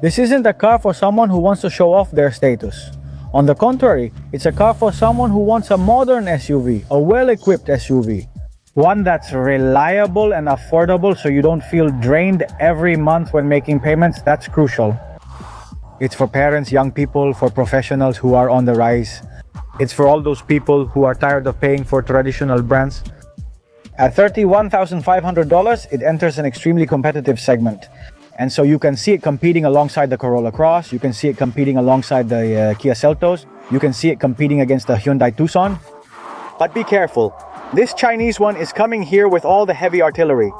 This isn't a car for someone who wants to show off their status. On the contrary, it's a car for someone who wants a modern SUV, a well-equipped SUV. One that's reliable and affordable so you don't feel drained every month when making payments. That's crucial. It's for parents, young people, for professionals who are on the rise. It's for all those people who are tired of paying for traditional brands. At $31,500, it enters an extremely competitive segment. And so you can see it competing alongside the Corolla Cross, you can see it competing alongside the Kia Seltos, you can see it competing against the Hyundai Tucson. But be careful, this Chinese one is coming here with all the heavy artillery.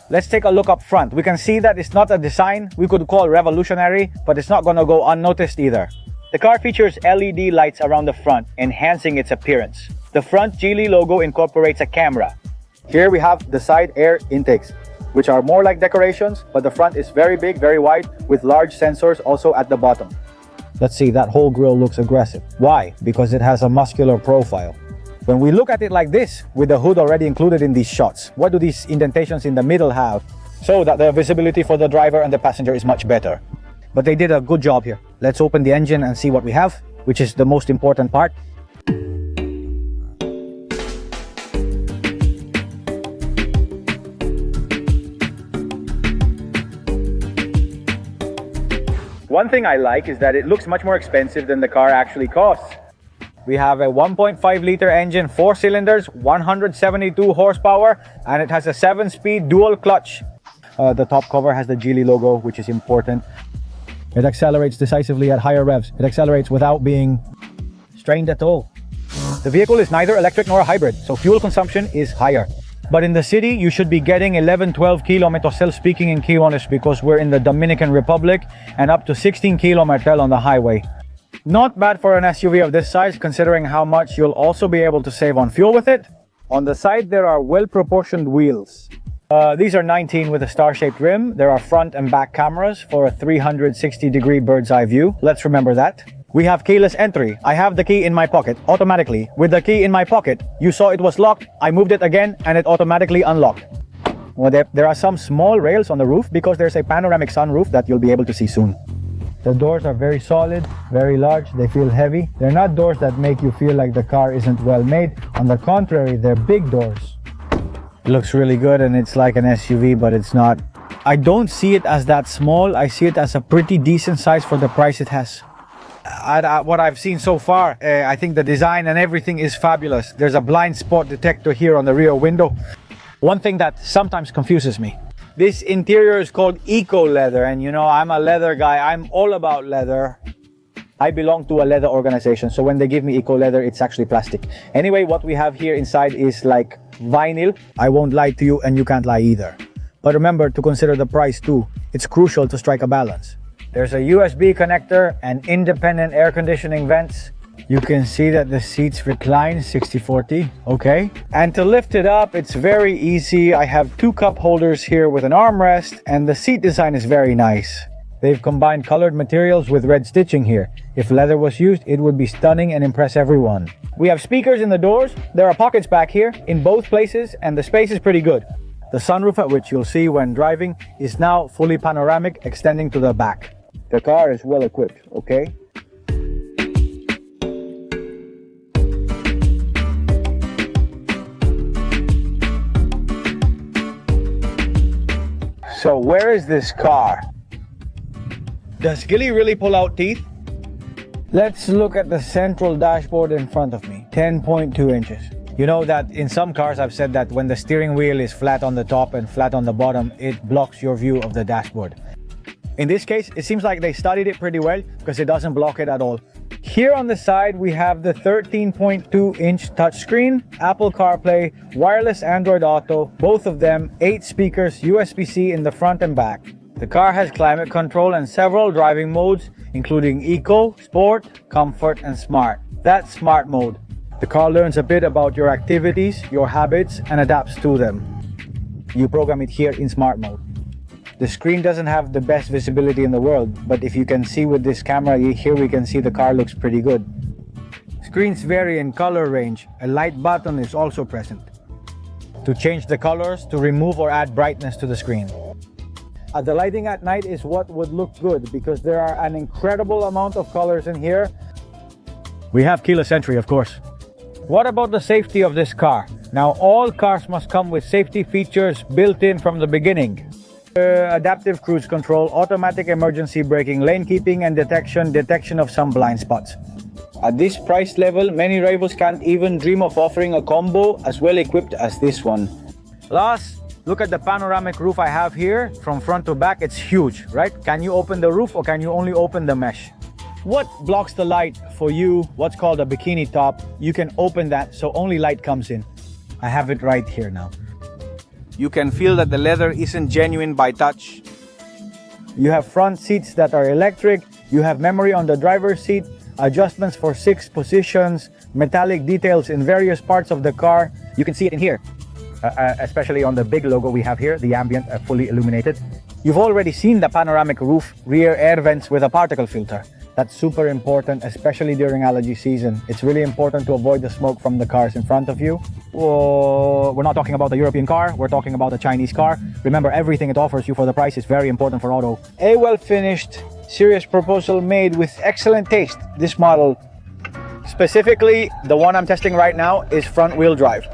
Let's take a look up front. We can see that it's not a design we could call revolutionary, but it's not gonna go unnoticed either. The car features LED lights around the front, enhancing its appearance. The front Geely logo incorporates a camera. Here we have the side air intakes, which are more like decorations, but the front is very big, very wide, with large sensors also at the bottom. Let's see, that whole grille looks aggressive. Why? Because it has a muscular profile. When we look at it like this, with the hood already included in these shots, what do these indentations in the middle have? So that the visibility for the driver and the passenger is much better. But they did a good job here. Let's open the engine and see what we have, which is the most important part. One thing I like is that it looks much more expensive than the car actually costs. We have a 1.5 liter engine, 4 cylinders, 172 horsepower, and it has a 7-speed dual clutch. The top cover has the Geely logo, which is important. It accelerates decisively at higher revs. It accelerates without being strained at all. The vehicle is neither electric nor a hybrid, so fuel consumption is higher. But in the city, you should be getting 11-12 kilometers speaking in kilometers because we're in the Dominican Republic, and up to 16 kilometers on the highway. Not bad for an SUV of this size, considering how much you'll also be able to save on fuel with it. On the side, there are well-proportioned wheels. These are 19 with a star-shaped rim. There are front and back cameras for a 360-degree bird's eye view. Let's remember that. We have keyless entry. I have the key in my pocket automatically. With the key in my pocket, you saw it was locked. I moved it again and it automatically unlocked. Well, there are some small rails on the roof because there's a panoramic sunroof that you'll be able to see soon. The doors are very solid, very large. They feel heavy. They're not doors that make you feel like the car isn't well made. On the contrary, they're big doors. It looks really good and it's like an SUV, but it's not. I don't see it as that small. I see it as a pretty decent size for the price it has. What I've seen so far, I think the design and everything is fabulous. There's a blind spot detector here on the rear window. One thing that sometimes confuses me. This interior is called Eco Leather, and you know, I'm a leather guy. I'm all about leather. I belong to a leather organization, so when they give me Eco Leather, it's actually plastic. Anyway, what we have here inside is like vinyl. I won't lie to you, and you can't lie either. But remember to consider the price too. It's crucial to strike a balance. There's a USB connector and independent air conditioning vents. You can see that the seats recline 60-40, okay? And to lift it up, it's very easy. I have 2 cup holders here with an armrest, and the seat design is very nice. They've combined colored materials with red stitching here. If leather was used, it would be stunning and impress everyone. We have speakers in the doors. There are pockets back here in both places, and the space is pretty good. The sunroof, at which you'll see when driving, is now fully panoramic, extending to the back. The car is well equipped, okay? So where is this car? Does Geely really pull out teeth? Let's look at the central dashboard in front of me, 10.2 inches. You know that in some cars I've said that when the steering wheel is flat on the top and flat on the bottom, it blocks your view of the dashboard. In this case, it seems like they studied it pretty well because it doesn't block it at all. Here on the side, we have the 13.2-inch touchscreen, Apple CarPlay, wireless Android Auto, both of them, 8 speakers, USB-C in the front and back. The car has climate control and several driving modes, including Eco, Sport, Comfort, and Smart. That's Smart mode. The car learns a bit about your activities, your habits, and adapts to them. You program it here in Smart mode. The screen doesn't have the best visibility in the world, but if you can see with this camera, here we can see the car looks pretty good. Screens vary in color range. A light button is also present. to change the colors, to remove or add brightness to the screen. The lighting at night is what would look good because there are an incredible amount of colors in here. We have keyless entry, of course. What about the safety of this car? Now, all cars must come with safety features built in from the beginning. Adaptive cruise control, automatic emergency braking, lane keeping and detection of some blind spots. At this price level, many rivals can't even dream of offering a combo as well equipped as this one. Last, look at the panoramic roof I have here. From front to back, it's huge, right? Can you open the roof or can you only open the mesh? What blocks the light for you, what's called a bikini top, you can open that so only light comes in. I have it right here now. You can feel that the leather isn't genuine by touch. You have front seats that are electric. You have memory on the driver's seat, adjustments for 6 positions, metallic details in various parts of the car. You can see it in here, especially on the big logo we have here, the ambient fully illuminated. You've already seen the panoramic roof, rear air vents with a particle filter. That's super important, especially during allergy season. It's really important to avoid the smoke from the cars in front of you. We're not talking about a European car, we're talking about a Chinese car. Remember, everything it offers you for the price is very important for auto. A well-finished, serious proposal made with excellent taste. This model, specifically the one I'm testing right now, is front-wheel drive.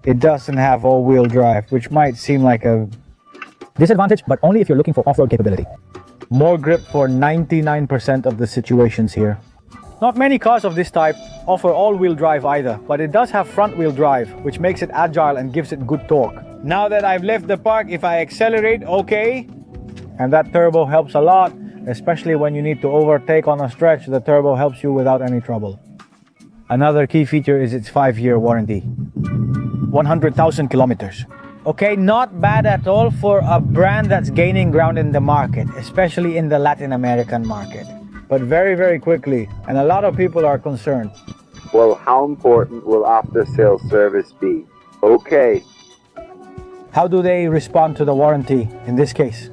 It doesn't have all-wheel drive, which might seem like a disadvantage, but only if you're looking for off-road capability. More grip for 99% of the situations here. Not many cars of this type offer all-wheel drive either, but it does have front-wheel drive, which makes it agile and gives it good torque. Now that I've left the park, if I accelerate, okay. And that turbo helps a lot, especially when you need to overtake on a stretch. The turbo helps you without any trouble. Another key feature is its 5-year warranty. 100,000 kilometers. Okay, not bad at all for a brand that's gaining ground in the market, especially in the Latin American market. But very, very quickly, and a lot of people are concerned. Well, how important will after-sales service be? Okay. How do they respond to the warranty in this case?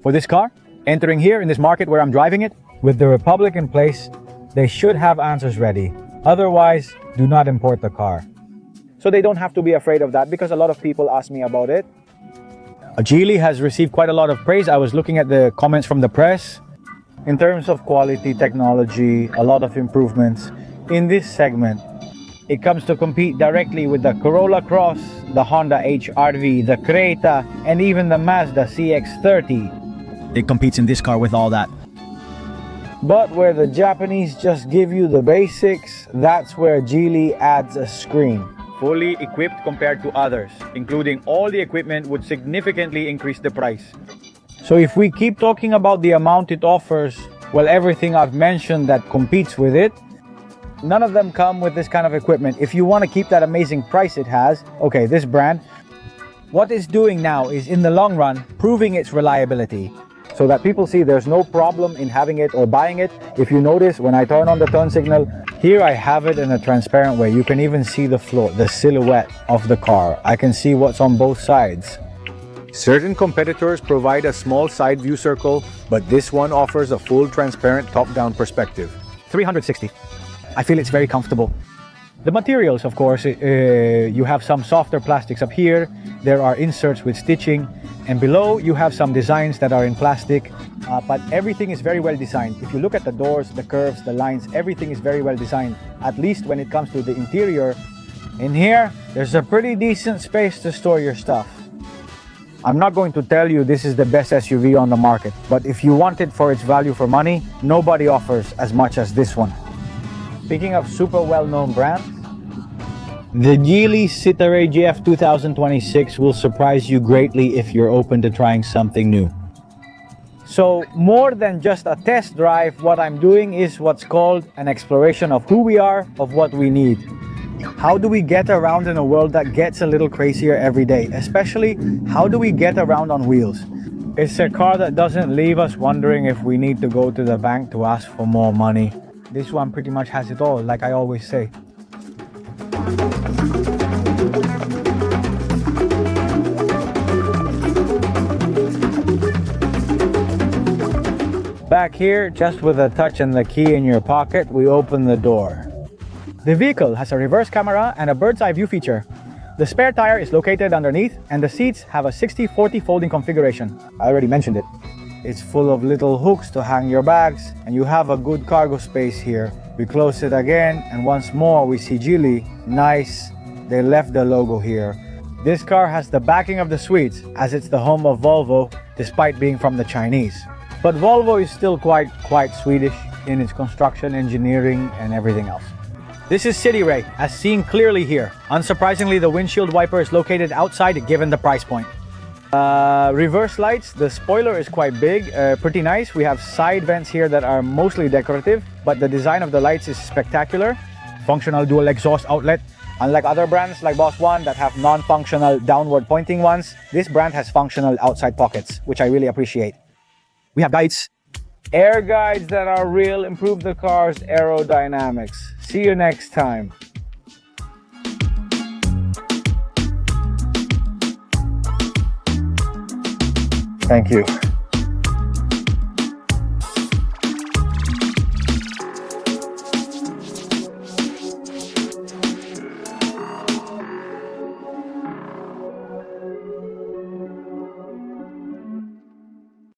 For this car, entering here in this market where I'm driving it, with the Republic in place, they should have answers ready. Otherwise, do not import the car. So they don't have to be afraid of that because a lot of people ask me about it. Geely has received quite a lot of praise. I was looking at the comments from the press. In terms of quality, technology, a lot of improvements. In this segment, it comes to compete directly with the Corolla Cross, the Honda HR-V, the Creta, and even the Mazda CX-30. It competes in this car with all that. But where the Japanese just give you the basics, that's where Geely adds a screen. Fully equipped compared to others, including all the equipment would significantly increase the price. So if we keep talking about the amount it offers, well, everything I've mentioned that competes with it, none of them come with this kind of equipment. If you want to keep that amazing price it has, okay, this brand, what it's doing now is in the long run, proving its reliability. So that people see there's no problem in having it or buying it. If you notice, when I turn on the turn signal, here I have it in a transparent way. You can even see the floor, the silhouette of the car. I can see what's on both sides. Certain competitors provide a small side view circle, but this one offers a full transparent top-down perspective. 360. I feel it's very comfortable. The materials, of course, you have some softer plastics up here. There are inserts with stitching. And below, you have some designs that are in plastic. But everything is very well designed. If you look at the doors, the curves, the lines, everything is very well designed. At least when it comes to the interior. In here, there's a pretty decent space to store your stuff. I'm not going to tell you this is the best SUV on the market. But if you want it for its value for money, nobody offers as much as this one. Speaking of super well-known brands, the Geely Citiray GF 2026 will surprise you greatly if you're open to trying something new. So more than just a test drive, what I'm doing is what's called an exploration of who we are, of what we need. How do we get around in a world that gets a little crazier every day? Especially, how do we get around on wheels? It's a car that doesn't leave us wondering if we need to go to the bank to ask for more money. This one pretty much has it all, like I always say. Back here, just with a touch and the key in your pocket, we open the door. The vehicle has a reverse camera and a bird's eye view feature. The spare tire is located underneath, and the seats have a 60-40 folding configuration. I already mentioned it. It's full of little hooks to hang your bags, and you have a good cargo space here. We close it again, and once more we see Geely. Nice. They left the logo here. This car has the backing of the Swedes, as it's the home of Volvo, despite being from the Chinese. But Volvo is still quite Swedish in its construction, engineering, and everything else. This is Citiray, as seen clearly here. Unsurprisingly, the windshield wiper is located outside given the price point. Reverse lights, the spoiler is quite big, pretty nice. We have side vents here that are mostly decorative, but the design of the lights is spectacular. Functional dual exhaust outlet. Unlike other brands like Boss One that have non-functional downward pointing ones, this brand has functional outside pockets, which I really appreciate. We have guides. Air guides that are real, improve the car's aerodynamics. See you next time. Thank you.